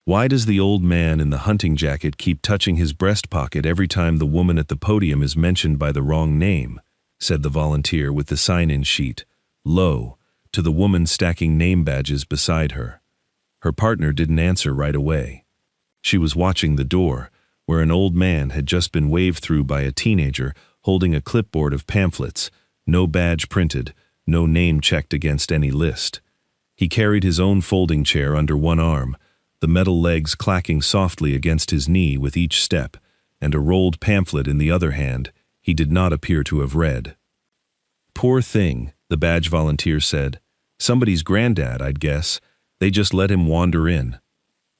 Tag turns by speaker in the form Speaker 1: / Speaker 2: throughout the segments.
Speaker 1: "Why does the old man in the hunting jacket keep touching his breast pocket every time the woman at the podium is mentioned by the wrong name?" said the volunteer with the sign-in sheet, low, to the woman stacking name badges beside her. Her partner didn't answer right away. She was watching the door, where an old man had just been waved through by a teenager holding a clipboard of pamphlets, no badge printed, no name checked against any list. He carried his own folding chair under one arm, the metal legs clacking softly against his knee with each step, and a rolled pamphlet in the other hand he did not appear to have read. "Poor thing," the badge volunteer said. "Somebody's granddad, I'd guess. They just let him wander in."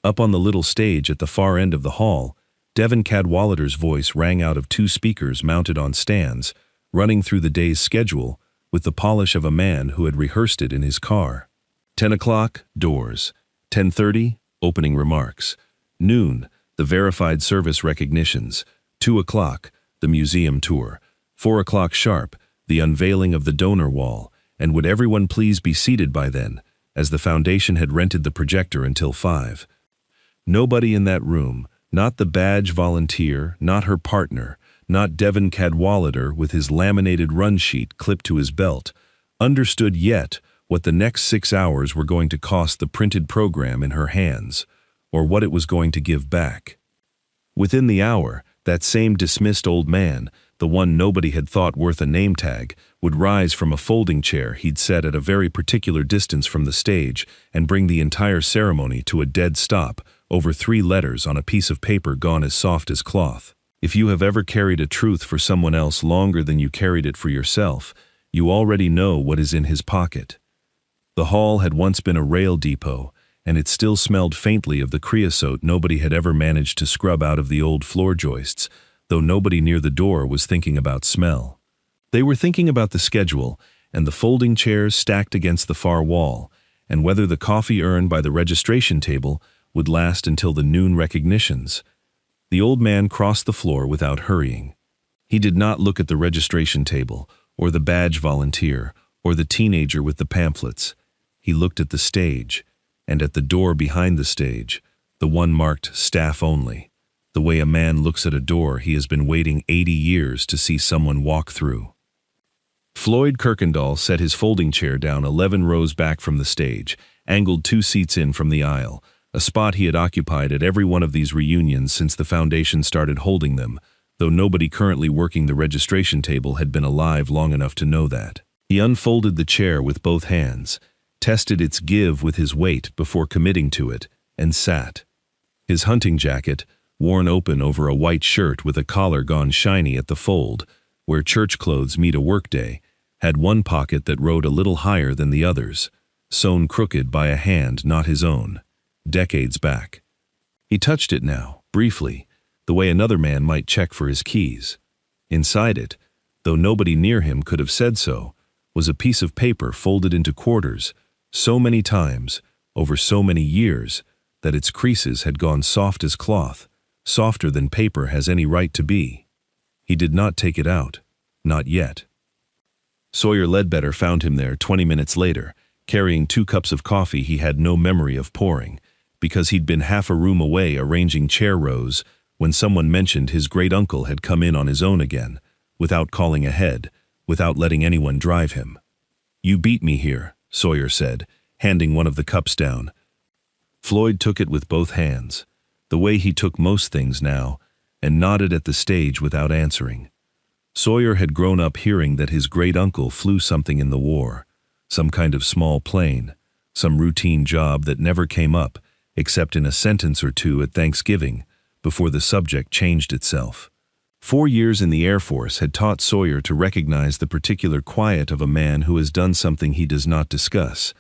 Speaker 1: Up on the little stage at the far end of the hall, Devon Cadwallader's voice rang out of two speakers mounted on stands, running through the day's schedule with the polish of a man who had rehearsed it in his car. 10 o'clock, doors. 10:30, opening remarks. Noon, the verified service recognitions. 2 o'clock, the museum tour. 4 o'clock sharp, the unveiling of the donor wall, and would everyone please be seated by then, as the foundation had rented the projector until 5. Nobody in that room, not the badge volunteer, not her partner, not Devon Cadwallader with his laminated run sheet clipped to his belt, understood yet what the next 6 hours were going to cost the printed program in her hands, or what it was going to give back. Within the hour, that same dismissed old man, the one nobody had thought worth a name tag, would rise from a folding chair he'd set at a very particular distance from the stage and bring the entire ceremony to a dead stop over 3 letters on a piece of paper gone as soft as cloth. If you have ever carried a truth for someone else longer than you carried it for yourself, you already know what is in his pocket. The hall had once been a rail depot, and it still smelled faintly of the creosote nobody had ever managed to scrub out of the old floor joists, though nobody near the door was thinking about smell. They were thinking about the schedule and the folding chairs stacked against the far wall, and whether the coffee earned by the registration table would last until the noon recognitions. The old man crossed the floor without hurrying. He did not look at the registration table, or the badge volunteer, or the teenager with the pamphlets. He looked at the stage, and at the door behind the stage, the one marked staff only, the way a man looks at a door he has been waiting 80 years to see someone walk through. Floyd Kirkendall set his folding chair down 11 rows back from the stage, angled 2 seats in from the aisle, a spot he had occupied at every one of these reunions since the foundation started holding them, though nobody currently working the registration table had been alive long enough to know that. He unfolded the chair with both hands, tested its give with his weight before committing to it, and sat. His hunting jacket, worn open over a white shirt with a collar gone shiny at the fold, where church clothes meet a workday, had one pocket that rode a little higher than the others, sewn crooked by a hand not his own, decades back. He touched it now, briefly, the way another man might check for his keys. Inside it, though nobody near him could have said so, was a piece of paper folded into quarters, so many times, over so many years, that its creases had gone soft as cloth, softer than paper has any right to be. He did not take it out, not yet. Sawyer Ledbetter found him there 20 minutes later, carrying 2 cups of coffee he had no memory of pouring, because he'd been half a room away arranging chair rows when someone mentioned his great-uncle had come in on his own again, without calling ahead, without letting anyone drive him. "You beat me here," Sawyer said, handing one of the cups down. Floyd took it with both hands, the way he took most things now, and nodded at the stage without answering. Sawyer had grown up hearing that his great-uncle flew something in the war, some kind of small plane, some routine job that never came up except in a sentence or two at Thanksgiving, before the subject changed itself. 4 years in the Air Force had taught Sawyer to recognize the particular quiet of a man who has done something he does not discuss,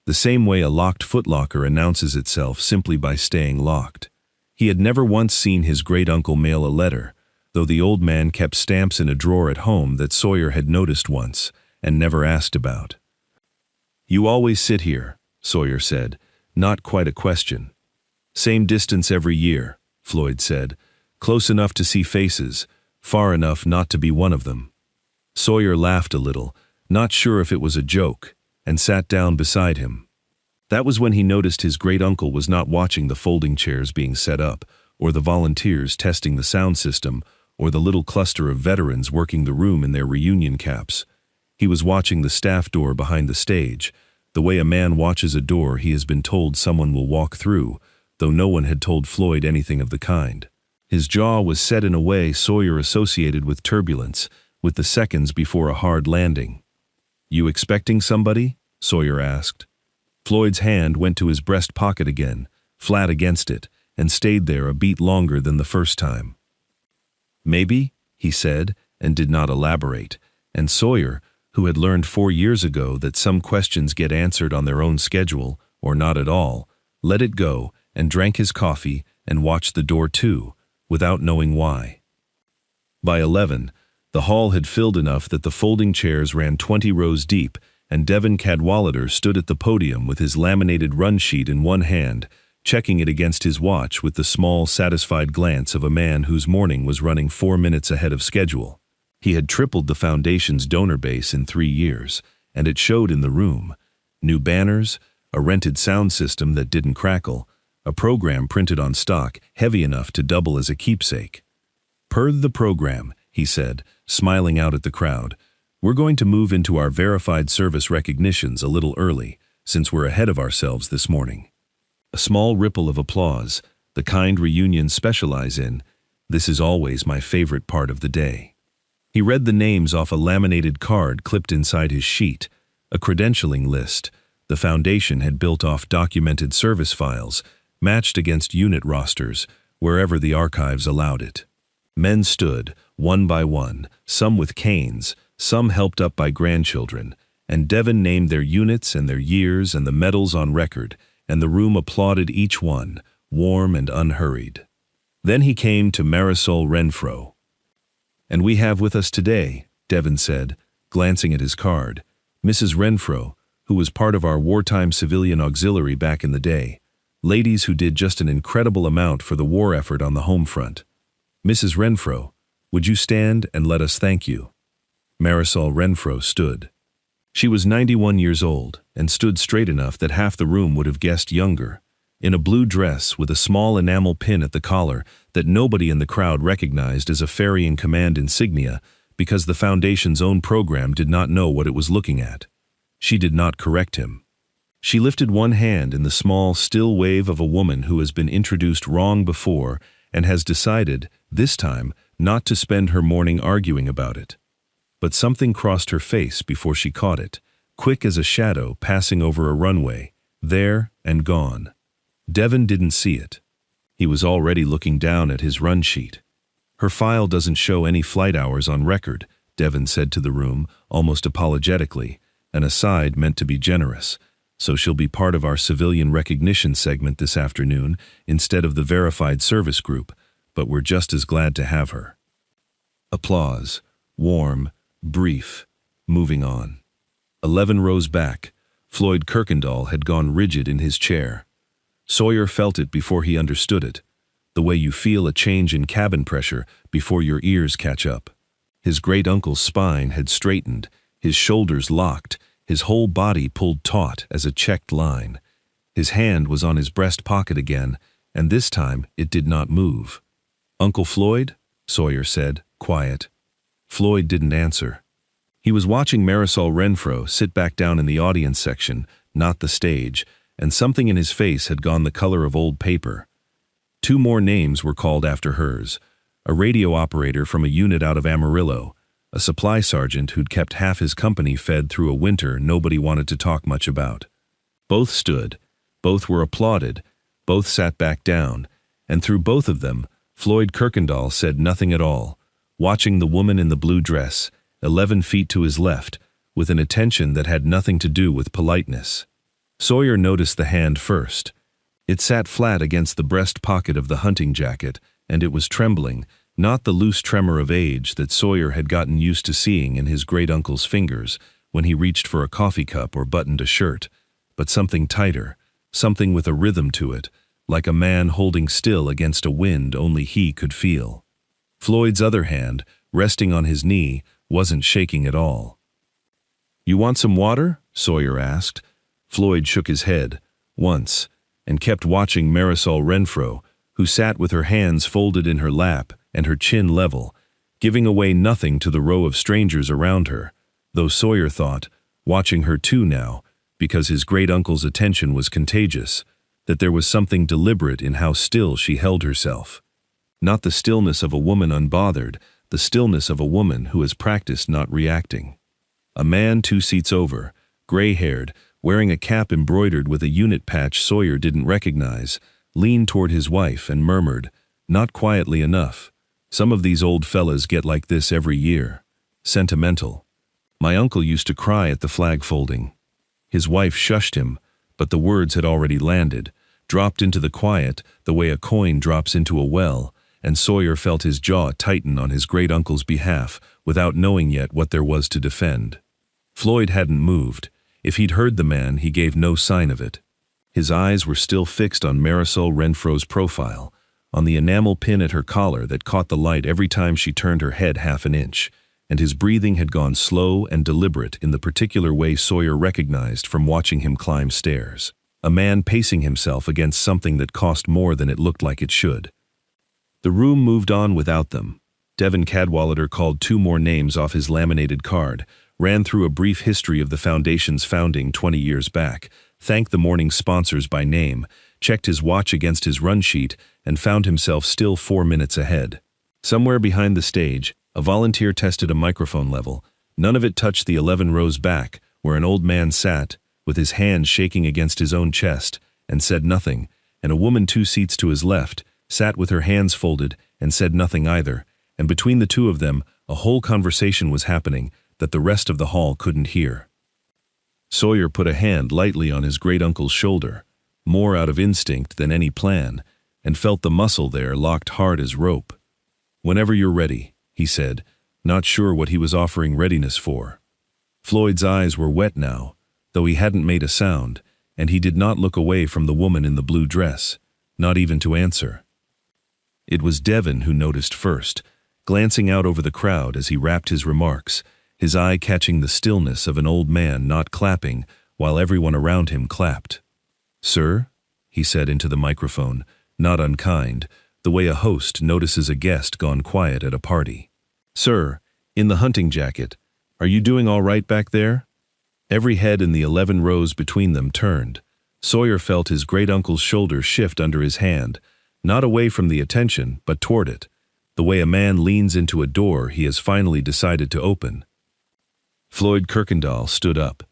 Speaker 1: the same way a locked footlocker announces itself simply by staying locked. He had never once seen his great-uncle mail a letter, though the old man kept stamps in a drawer at home that Sawyer had noticed once and never asked about. "You always sit here," Sawyer said, not quite a question. "Same distance every year," Floyd said, "close enough to see faces, far enough not to be one of them." Sawyer laughed a little, not sure if it was a joke, and sat down beside him. That was when he noticed his great-uncle was not watching the folding chairs being set up, or the volunteers testing the sound system, or the little cluster of veterans working the room in their reunion caps. He was watching the staff door behind the stage, the way a man watches a door he has been told someone will walk through, though no one had told Floyd anything of the kind. His jaw was set in a way Sawyer associated with turbulence, with the seconds before a hard landing. "You expecting somebody?" Sawyer asked. Floyd's hand went to his breast pocket again, flat against it, and stayed there a beat longer than the first time. "Maybe," he said, and did not elaborate, and Sawyer, who had learned 4 years ago that some questions get answered on their own schedule, or not at all, let it go and drank his coffee and watched the door too, without knowing why. By 11, the hall had filled enough that the folding chairs ran 20 rows deep, and Devin Cadwallader stood at the podium with his laminated run sheet in one hand, checking it against his watch with the small, satisfied glance of a man whose morning was running 4 minutes ahead of schedule. He had tripled the foundation's donor base in 3 years, and it showed in the room. New banners, a rented sound system that didn't crackle, a program printed on stock, heavy enough to double as a keepsake. "Per the program," he said, smiling out at the crowd, "we're going to move into our verified service recognitions a little early, since we're ahead of ourselves this morning." A small ripple of applause, the kind reunions specialize in. This is always my favorite part of the day. He read the names off a laminated card clipped inside his sheet, a credentialing list. The foundation had built off documented service files, matched against unit rosters, wherever the archives allowed it. Men stood, one by one, some with canes, some helped up by grandchildren, and Devin named their units and their years and the medals on record, and the room applauded each one, warm and unhurried. Then he came to Marisol Renfro. "And we have with us today," Devin said, glancing at his card, "Mrs. Renfro, who was part of our wartime civilian auxiliary back in the day. Ladies who did just an incredible amount for the war effort on the home front. Mrs. Renfro, would you stand and let us thank you?" Marisol Renfro stood. She was 91 years old and stood straight enough that half the room would have guessed younger, in a blue dress with a small enamel pin at the collar that nobody in the crowd recognized as a ferrying command insignia because the Foundation's own program did not know what it was looking at. She did not correct him. She lifted one hand in the small, still wave of a woman who has been introduced wrong before and has decided, this time, not to spend her morning arguing about it. But something crossed her face before she caught it, quick as a shadow passing over a runway, there and gone. Devin didn't see it. He was already looking down at his run sheet. "Her file doesn't show any flight hours on record," Devin said to the room, almost apologetically, an aside meant to be generous. "So she'll be part of our civilian recognition segment this afternoon instead of the verified service group, but we're just as glad to have her." Applause, warm, brief, moving on. 11 rows back, Floyd Kirkendall had gone rigid in his chair. Sawyer felt it before he understood it, the way you feel a change in cabin pressure before your ears catch up. His great-uncle's spine had straightened, his shoulders locked, his whole body pulled taut as a checked line. His hand was on his breast pocket again, and this time it did not move. "Uncle Floyd?" Sawyer said, quiet. Floyd didn't answer. He was watching Marisol Renfro sit back down in the audience section, not the stage, and something in his face had gone the color of old paper. 2 more names were called after hers, a radio operator from a unit out of Amarillo, a supply sergeant who'd kept half his company fed through a winter nobody wanted to talk much about. Both stood, both were applauded, both sat back down, and through both of them, Floyd Kirkendall said nothing at all, watching the woman in the blue dress, 11 feet to his left, with an attention that had nothing to do with politeness. Sawyer noticed the hand first. It sat flat against the breast pocket of the hunting jacket, and it was trembling, not the loose tremor of age that Sawyer had gotten used to seeing in his great-uncle's fingers when he reached for a coffee cup or buttoned a shirt, but something tighter, something with a rhythm to it, like a man holding still against a wind only he could feel. Floyd's other hand, resting on his knee, wasn't shaking at all. "You want some water?" Sawyer asked. Floyd shook his head. once, and kept watching Marisol Renfro, who sat with her hands folded in her lap and her chin level, giving away nothing to the row of strangers around her, though Sawyer thought, watching her too now, because his great-uncle's attention was contagious, that there was something deliberate in how still she held herself. Not the stillness of a woman unbothered, the stillness of a woman who has practiced not reacting. A man 2 seats over, gray-haired, wearing a cap embroidered with a unit patch Sawyer didn't recognize, leaned toward his wife and murmured, not quietly enough, "Some of these old fellas get like this every year. Sentimental. My uncle used to cry at the flag folding." His wife shushed him, but the words had already landed, dropped into the quiet the way a coin drops into a well, and Sawyer felt his jaw tighten on his great-uncle's behalf without knowing yet what there was to defend. Floyd hadn't moved. If he'd heard the man, he gave no sign of it. His eyes were still fixed on Marisol Renfro's profile, on the enamel pin at her collar that caught the light every time she turned her head half an inch, and his breathing had gone slow and deliberate in the particular way Sawyer recognized from watching him climb stairs. A man pacing himself against something that cost more than it looked like it should. The room moved on without them. Devin Cadwallader called 2 more names off his laminated card, ran through a brief history of the Foundation's founding 20 years back, thanked the morning's sponsors by name, checked his watch against his run sheet, and found himself still 4 minutes ahead. Somewhere behind the stage, a volunteer tested a microphone level. None of it touched the 11 rows back, where an old man sat, with his hands shaking against his own chest, and said nothing, and a woman 2 seats to his left sat with her hands folded and said nothing either, and between the 2 of them, a whole conversation was happening that the rest of the hall couldn't hear. Sawyer put a hand lightly on his great-uncle's shoulder, more out of instinct than any plan, and felt the muscle there locked hard as rope. "Whenever you're ready," he said, not sure what he was offering readiness for. Floyd's eyes were wet now, though he hadn't made a sound, and he did not look away from the woman in the blue dress, not even to answer. It was Devin who noticed first, glancing out over the crowd as he wrapped his remarks, his eye catching the stillness of an old man not clapping while everyone around him clapped. "Sir?" he said into the microphone, not unkind, the way a host notices a guest gone quiet at a party. "Sir, in the hunting jacket, are you doing all right back there?" Every head in the 11 rows between them turned. Sawyer felt his great-uncle's shoulder shift under his hand, not away from the attention, but toward it, the way a man leans into a door he has finally decided to open. Floyd Kirkendall stood up.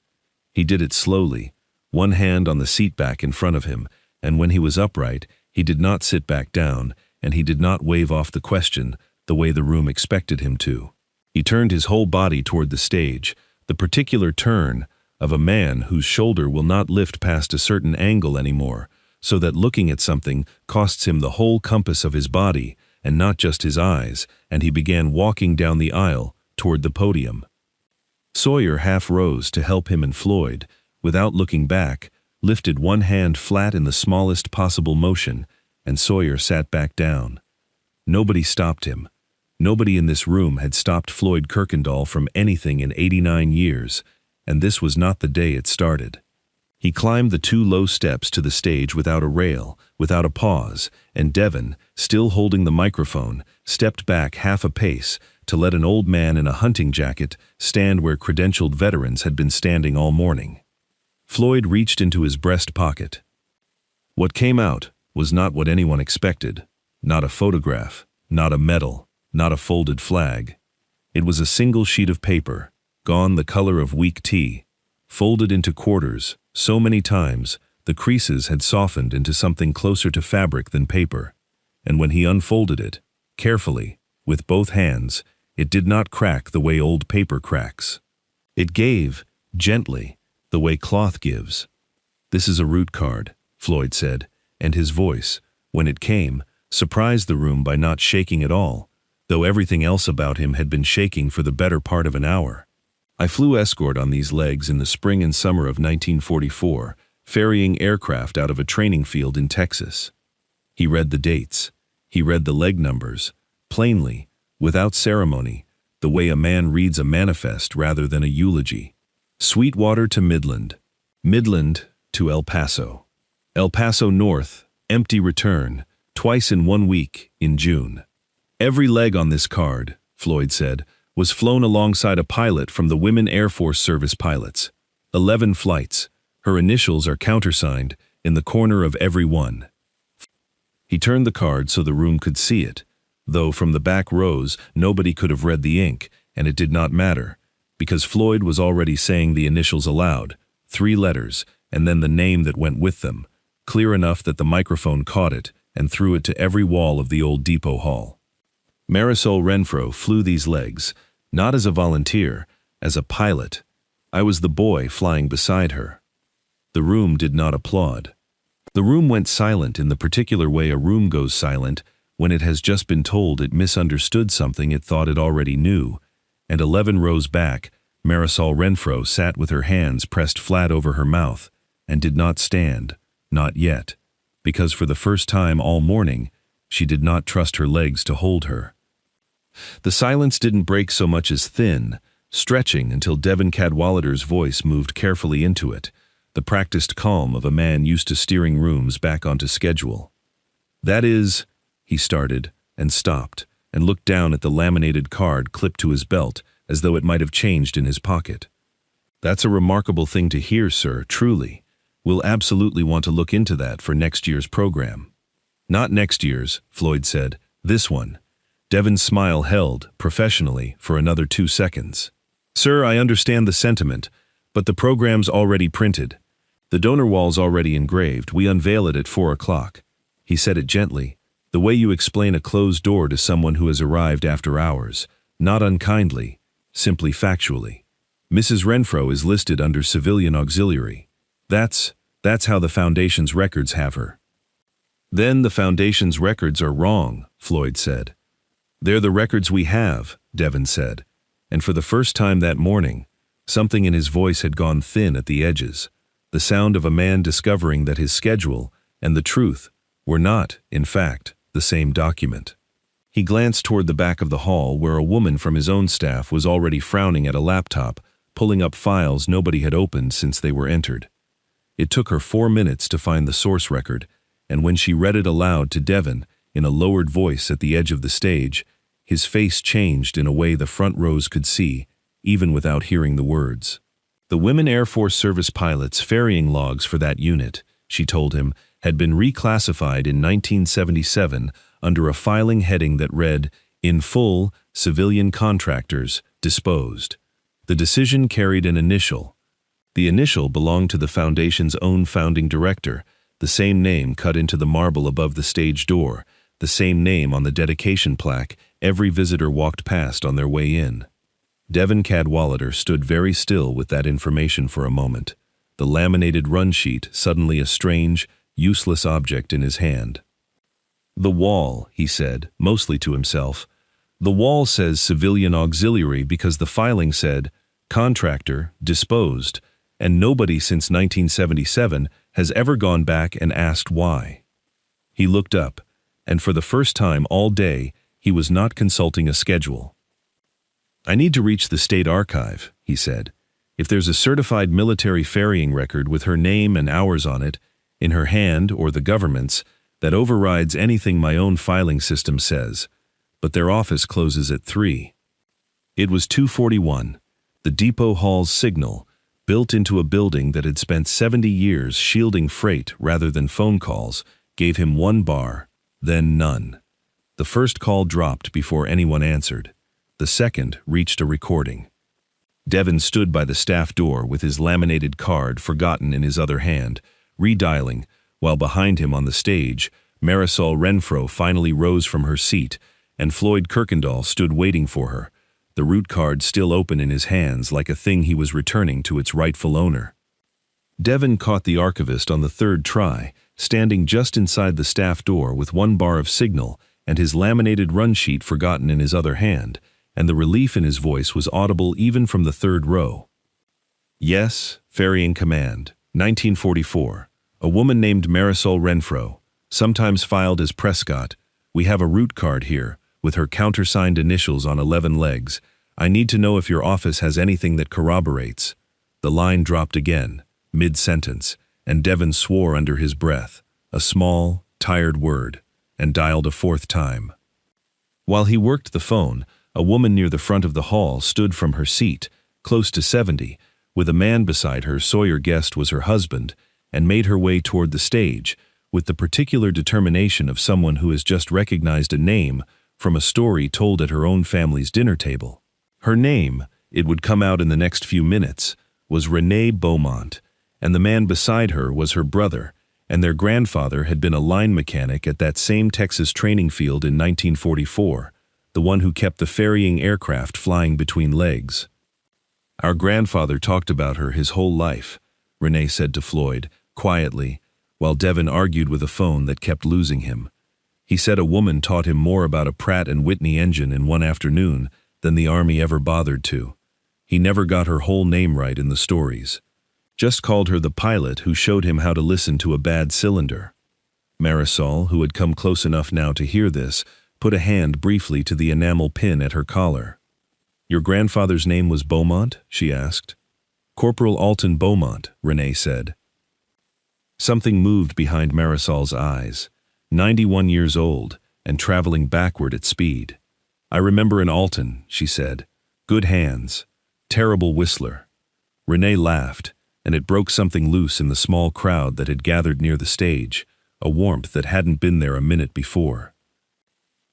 Speaker 1: He did it slowly, one hand on the seat back in front of him, and when he was upright, he did not sit back down, and he did not wave off the question the way the room expected him to. He turned his whole body toward the stage, the particular turn of a man whose shoulder will not lift past a certain angle anymore, so that looking at something costs him the whole compass of his body, and not just his eyes, and he began walking down the aisle toward the podium. Sawyer half rose to help him, and Floyd, without looking back, lifted one hand flat in the smallest possible motion, and Sawyer sat back down. Nobody stopped him. Nobody in this room had stopped Floyd Kirkendall from anything in 89 years, and this was not the day it started. He climbed the 2 low steps to the stage without a rail, without a pause, and Devin, still holding the microphone, stepped back half a pace to let an old man in a hunting jacket stand where credentialed veterans had been standing all morning. Floyd reached into his breast pocket. What came out was not what anyone expected, not a photograph, not a medal, not a folded flag. It was a single sheet of paper, gone the color of weak tea, folded into quarters so many times the creases had softened into something closer to fabric than paper, and when he unfolded it, carefully, with both hands, it did not crack the way old paper cracks. It gave, gently, the way cloth gives. "This is a root card," Floyd said, and his voice, when it came, surprised the room by not shaking at all, though everything else about him had been shaking for the better part of an hour. "I flew escort on these legs in the spring and summer of 1944, ferrying aircraft out of a training field in Texas." He read the dates. He read the leg numbers, plainly, without ceremony, the way a man reads a manifest rather than a eulogy. Sweetwater to Midland, Midland to El Paso. El Paso North, empty return, twice in 1 week, in June. Every leg on this card, Floyd said, was flown alongside a pilot from the Women Air Force Service pilots. 11 flights. Her initials are countersigned in the corner of every one. He turned the card so the room could see it, though from the back rows nobody could have read the ink, and it did not matter, because Floyd was already saying the initials aloud, 3 letters, and then the name that went with them, clear enough that the microphone caught it and threw it to every wall of the old depot hall. Marisol Renfro flew these legs, not as a volunteer, as a pilot. I was the boy flying beside her. The room did not applaud. The room went silent in the particular way a room goes silent when it has just been told it misunderstood something it thought it already knew, and 11 rows back, Marisol Renfro sat with her hands pressed flat over her mouth and did not stand, not yet, because for the first time all morning, she did not trust her legs to hold her. The silence didn't break so much as thin, stretching until Devon Cadwallader's voice moved carefully into it, the practiced calm of a man used to steering rooms back onto schedule. That is, he started, and stopped, and looked down at the laminated card clipped to his belt, as though it might have changed in his pocket. That's a remarkable thing to hear, sir, truly. We'll absolutely want to look into that for next year's program. Not next year's, Floyd said, this one. Devon's smile held, professionally, for another 2 seconds. Sir, I understand the sentiment, but the program's already printed. The donor wall's already engraved. We unveil it at 4 o'clock. He said it gently, the way you explain a closed door to someone who has arrived after hours, not unkindly, simply factually. Mrs. Renfro is listed under civilian auxiliary. That's how the Foundation's records have her. Then the Foundation's records are wrong, Floyd said. They're the records we have, Devon said, and for the first time that morning, something in his voice had gone thin at the edges, the sound of a man discovering that his schedule and the truth were not, in fact, the same document. He glanced toward the back of the hall where a woman from his own staff was already frowning at a laptop, pulling up files nobody had opened since they were entered. It took her 4 minutes to find the source record, and when she read it aloud to Devon, in a lowered voice at the edge of the stage, his face changed in a way the front rows could see, even without hearing the words. The Women Air Force Service pilots' ferrying logs for that unit, she told him, had been reclassified in 1977 under a filing heading that read, "In full, civilian contractors, disposed." The decision carried an initial. The initial belonged to the Foundation's own founding director, the same name cut into the marble above the stage door, the same name on the dedication plaque every visitor walked past on their way in. Devon Cadwallader stood very still with that information for a moment, the laminated run sheet suddenly a strange, useless object in his hand. The wall, he said, mostly to himself. The wall says civilian auxiliary because the filing said contractor, disposed, and nobody since 1977 has ever gone back and asked why. He looked up, and for the first time all day, he was not consulting a schedule. I need to reach the state archive, he said. If there's a certified military ferrying record with her name and hours on it, in her hand or the government's, that overrides anything my own filing system says, but their office closes at 3. It was 2:41, the depot hall's signal, built into a building that had spent 70 years shielding freight rather than phone calls, gave him 1 bar, then none. The first call dropped before anyone answered. The second reached a recording. Devon stood by the staff door with his laminated card forgotten in his other hand, redialing, while behind him on the stage, Marisol Renfro finally rose from her seat, and Floyd Kirkendall stood waiting for her, the route card still open in his hands like a thing he was returning to its rightful owner. Devon caught the archivist on the 3rd try, standing just inside the staff door with 1 bar of signal and his laminated run sheet forgotten in his other hand, and the relief in his voice was audible even from the 3rd row. Yes, ferrying command, 1944. A woman named Marisol Renfro, sometimes filed as Prescott. We have a route card here, with her countersigned initials on 11 legs. I need to know if your office has anything that corroborates. The line dropped again, mid-sentence, and Devon swore under his breath, a small, tired word, and dialed a fourth time. While he worked the phone, a woman near the front of the hall stood from her seat, close to 70, with a man beside her Sawyer guessed was her husband, and made her way toward the stage, with the particular determination of someone who has just recognized a name from a story told at her own family's dinner table. Her name, it would come out in the next few minutes, was Renee Beaumont, and the man beside her was her brother, and their grandfather had been a line mechanic at that same Texas training field in 1944, the one who kept the ferrying aircraft flying between legs. Our grandfather talked about her his whole life, Renee said to Floyd, quietly, while Devon argued with a phone that kept losing him. He said a woman taught him more about a Pratt & Whitney engine in one afternoon than the Army ever bothered to. He never got her whole name right in the stories. Just called her the pilot who showed him how to listen to a bad cylinder. Marisol, who had come close enough now to hear this, put a hand briefly to the enamel pin at her collar. "Your grandfather's name was Beaumont?" she asked. "Corporal Alton Beaumont," Renee said. Something moved behind Marisol's eyes. 91 years old, and traveling backward at speed. "I remember an Alton," she said. "Good hands. Terrible whistler." Renee laughed, and it broke something loose in the small crowd that had gathered near the stage, a warmth that hadn't been there a minute before.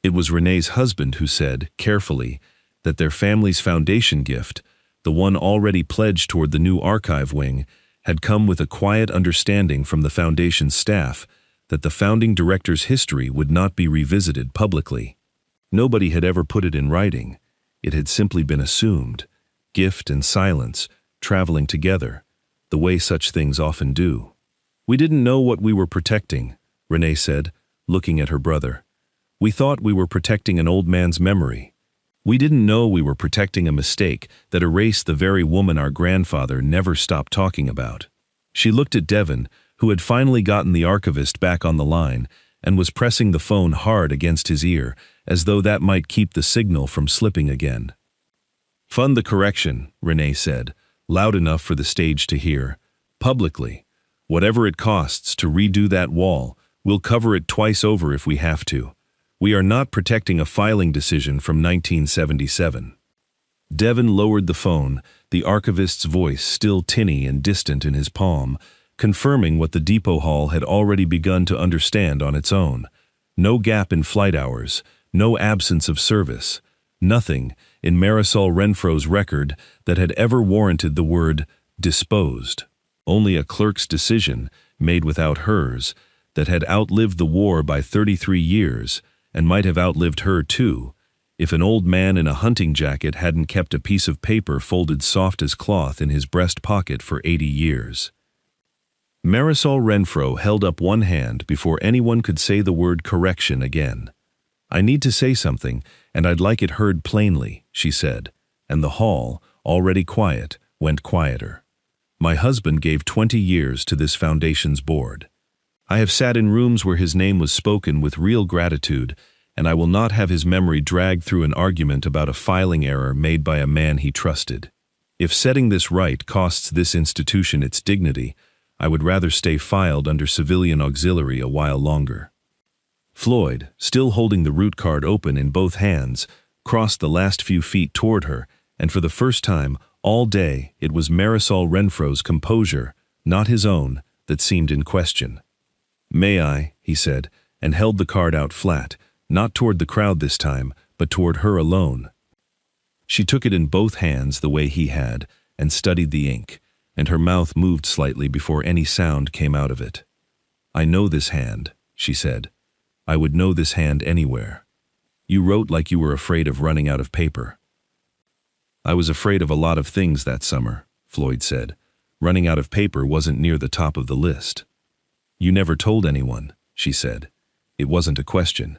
Speaker 1: It was Renee's husband who said, carefully, that their family's foundation gift, the one already pledged toward the new archive wing, had come with a quiet understanding from the foundation's staff that the founding director's history would not be revisited publicly. Nobody had ever put it in writing. It had simply been assumed, gift and silence traveling together, the way such things often do. "We didn't know what we were protecting," Renee said, looking at her brother. "We thought we were protecting an old man's memory. We didn't know we were protecting a mistake that erased the very woman our grandfather never stopped talking about." She looked at Devon, who had finally gotten the archivist back on the line and was pressing the phone hard against his ear, as though that might keep the signal from slipping again. "Fund the correction," Renee said, loud enough for the stage to hear. "Publicly. Whatever it costs to redo that wall, we'll cover it twice over if we have to. We are not protecting a filing decision from 1977. Devon lowered the phone, the archivist's voice still tinny and distant in his palm, confirming what the depot hall had already begun to understand on its own. No gap in flight hours, no absence of service, nothing in Marisol Renfro's record that had ever warranted the word disposed. Only a clerk's decision, made without hers, that had outlived the war by 33 years, and might have outlived her too, if an old man in a hunting jacket hadn't kept a piece of paper folded soft as cloth in his breast pocket for 80 years. Marisol Renfro held up one hand before anyone could say the word correction again. "I need to say something, and I'd like it heard plainly," she said, and the hall, already quiet, went quieter. "My husband gave 20 years to this foundation's board. I have sat in rooms where his name was spoken with real gratitude, and I will not have his memory dragged through an argument about a filing error made by a man he trusted. If setting this right costs this institution its dignity, I would rather stay filed under civilian auxiliary a while longer." Floyd, still holding the route card open in both hands, crossed the last few feet toward her, and for the first time all day it was Marisol Renfro's composure, not his own, that seemed in question. "May I?" he said, and held the card out flat, not toward the crowd this time, but toward her alone. She took it in both hands the way he had, and studied the ink, and her mouth moved slightly before any sound came out of it. "I know this hand," she said. "I would know this hand anywhere. You wrote like you were afraid of running out of paper." "I was afraid of a lot of things that summer," Floyd said. "Running out of paper wasn't near the top of the list." "You never told anyone," she said. "It wasn't a question."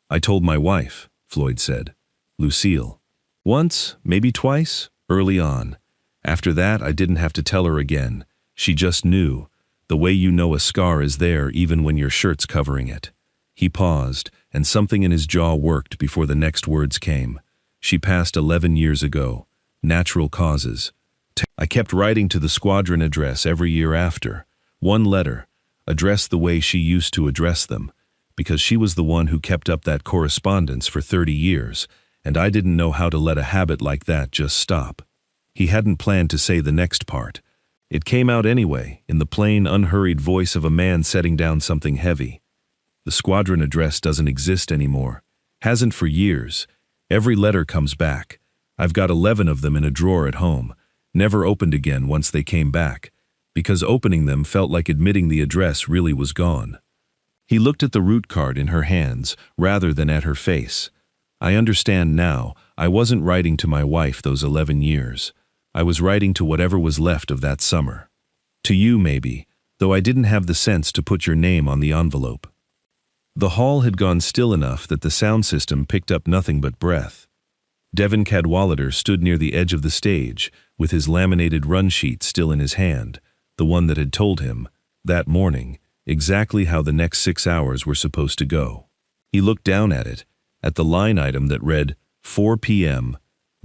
Speaker 1: "I told my wife," Floyd said. "Lucille. Once, maybe twice, early on. After that, I didn't have to tell her again. She just knew, the way you know a scar is there even when your shirt's covering it." He paused, and something in his jaw worked before the next words came. "She passed 11 years ago. Natural causes. I kept writing to the squadron address every year after, One letter, addressed the way she used to address them, because she was the one who kept up that correspondence for 30 years, and I didn't know how to let a habit like that just stop. He hadn't planned to say the next part. It came out anyway, in the plain, unhurried voice of a man setting down something heavy. The squadron address doesn't exist anymore. Hasn't for years. Every letter comes back. I've got 11 of them in a drawer at home. Never opened again once they came back, because opening them felt like admitting the address really was gone. He looked at the route card in her hands rather than at her face. I understand now. I wasn't writing to my wife those 11 years. I was writing to whatever was left of that summer. To you, maybe, though I didn't have the sense to put your name on the envelope. The hall had gone still enough that the sound system picked up nothing but breath. Devon Cadwallader stood near the edge of the stage, with his laminated run sheet still in his hand, the one that had told him, that morning, exactly how the next 6 hours were supposed to go. He looked down at it, at the line item that read, 4 p.m.,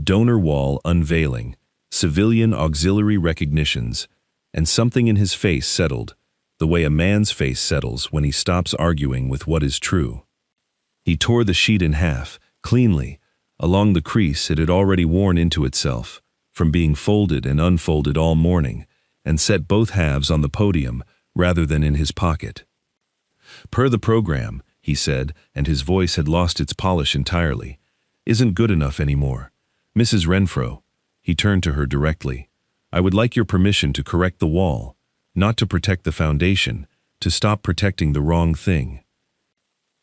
Speaker 1: donor wall unveiling, civilian auxiliary recognitions, and something in his face settled, the way a man's face settles when he stops arguing with what is true. He tore the sheet in half, cleanly, along the crease it had already worn into itself, from being folded and unfolded all morning, and set both halves on the podium rather than in his pocket. Per the program, he said, and his voice had lost its polish entirely, isn't good enough anymore. Mrs. Renfro, he turned to her directly, I would like your permission to correct the wall, not to protect the foundation, to stop protecting the wrong thing.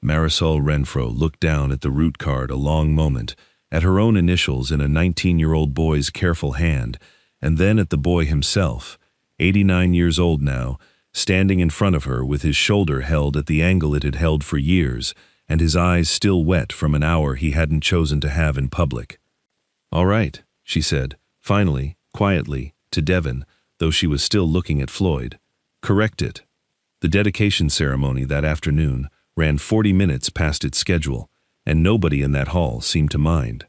Speaker 1: Marisol Renfro looked down at the route card a long moment, at her own initials in a 19-year-old boy's careful hand, and then at the boy himself, 89 years old now, standing in front of her with his shoulder held at the angle it had held for years, and his eyes still wet from an hour he hadn't chosen to have in public. All right, she said, finally, quietly, to Devon, though she was still looking at Floyd. Correct it. The dedication ceremony that afternoon ran 40 minutes past its schedule, and nobody in that hall seemed to mind.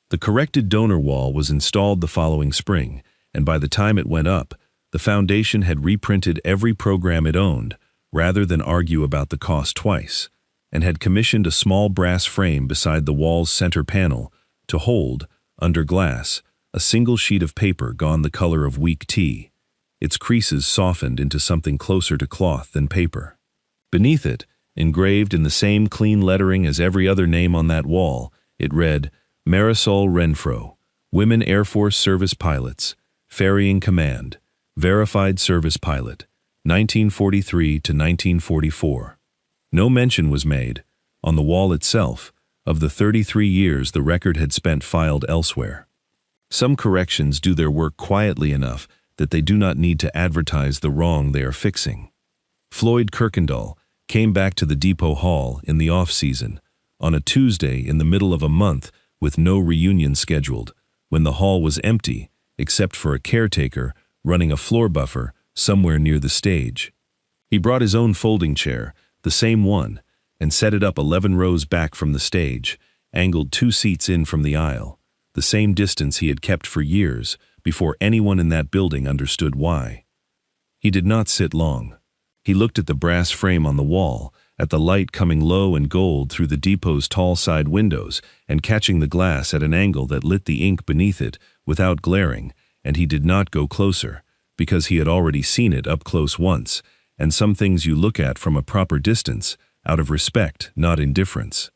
Speaker 1: The corrected donor wall was installed the following spring, and by the time it went up, the foundation had reprinted every program it owned, rather than argue about the cost twice, and had commissioned a small brass frame beside the wall's center panel to hold, under glass, a single sheet of paper gone the color of weak tea, its creases softened into something closer to cloth than paper. Beneath it, engraved in the same clean lettering as every other name on that wall, it read, Marisol Renfro, Women Air Force Service Pilots, Ferrying Command, Verified Service Pilot, 1943 to 1944. No mention was made, on the wall itself, of the 33 years the record had spent filed elsewhere. Some corrections do their work quietly enough that they do not need to advertise the wrong they are fixing. Floyd Kirkendall came back to the depot hall in the off-season, on a Tuesday in the middle of a month with no reunion scheduled, when the hall was empty, except for a caretaker running a floor buffer somewhere near the stage. He brought his own folding chair, the same one, and set it up 11 rows back from the stage, angled 2 seats in from the aisle, the same distance he had kept for years, before anyone in that building understood why. He did not sit long. He looked at the brass frame on the wall, at the light coming low and gold through the depot's tall side windows and catching the glass at an angle that lit the ink beneath it without glaring, and he did not go closer, because he had already seen it up close once, and some things you look at from a proper distance, out of respect, not indifference.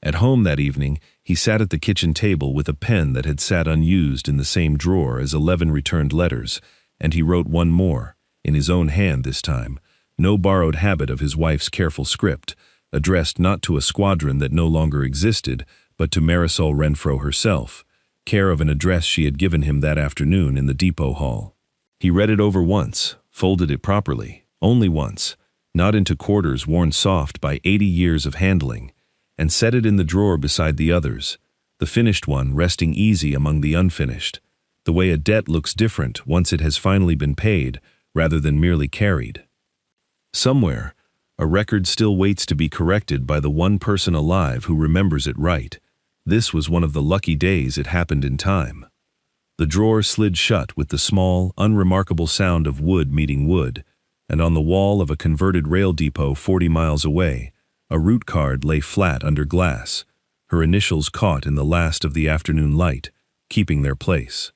Speaker 1: At home that evening, he sat at the kitchen table with a pen that had sat unused in the same drawer as 11 returned letters, and he wrote one more, in his own hand this time, no borrowed habit of his wife's careful script, addressed not to a squadron that no longer existed, but to Marisol Renfro herself, care of an address she had given him that afternoon in the depot hall. He read it over once, folded it properly, only once, not into quarters worn soft by 80 years of handling, and set it in the drawer beside the others, the finished one resting easy among the unfinished, the way a debt looks different once it has finally been paid rather than merely carried. Somewhere, a record still waits to be corrected by the one person alive who remembers it right. This was one of the lucky days it happened in time. The drawer slid shut with the small, unremarkable sound of wood meeting wood, and on the wall of a converted rail depot 40 miles away, a route card lay flat under glass, her initials caught in the last of the afternoon light, keeping their place.